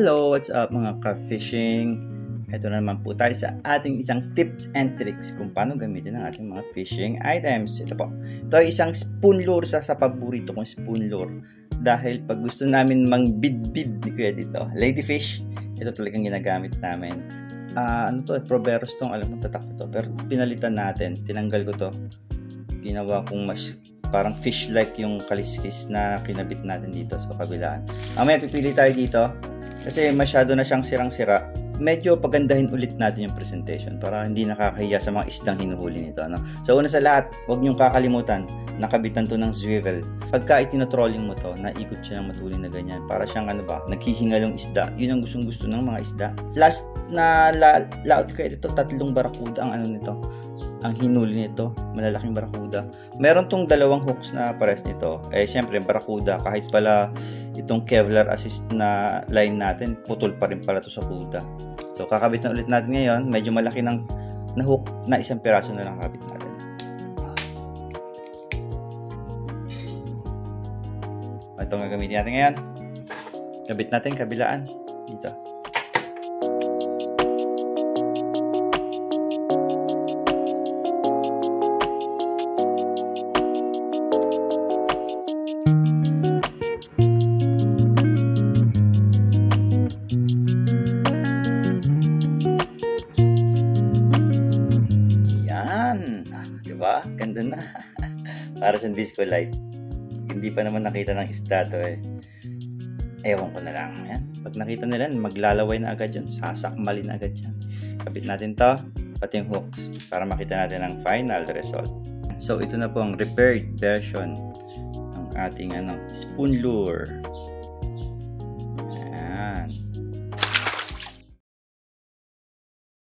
Hello! What's up mga ka-fishing? Ito na naman po tayo sa ating isang tips and tricks kung paano gamitin ang ating mga fishing items. Ito po. Ito ay isang spoon lure sa paborito kong spoon lure. Dahil pag gusto namin mang-bid-bid ni Kuya dito, ladyfish, ito talagang ginagamit namin. Ano to? Proveros tong, alam mo, tatak to. Pero pinalitan natin. Tinanggal ko to. Ginawa kong mas parang fish-like yung kaliskis na kinabit natin dito sa kabilaan. Mamaya pipili tayo dito kasi masyado na siyang sirang-sira. Medyo pagandahin ulit natin yung presentation para hindi nakakahiya sa mga isdang hinuhuli nito. Ano? So una sa lahat, huwag niyong kakalimutan, nakabitan to ng swivel. Pagka itinotrolling mo to, naikot siya ng matulin na ganyan. Para siyang naghihingalong isda. Yun ang gustong-gusto ng mga isda. Last na layout ko ito, 3 barakuda ang nito. Ang hinuli nito, malalaking barakuda. Meron tong 2 hooks na pares nito. Syempre, barakuda, kahit pala itong Kevlar assist na line natin, putol pa rin pala to sa kuda. So, kakabit na ulit natin ngayon. Medyo malaki na hook na 1 piraso na lang kakabit natin. Ito ang gagamitin natin ngayon. Kabit natin kabilaan dito. Diba? Ganda na. Para sa disco light. Hindi pa naman nakita ng isda to Ewan ko na lang. Ayan. Pag nakita nila, maglalaway na agad yun. Sasakmalin agad yan. Kapit natin to, pati yung hooks, para makita natin ang final result. So, ito na po ang repaired version ng ating spoon lure.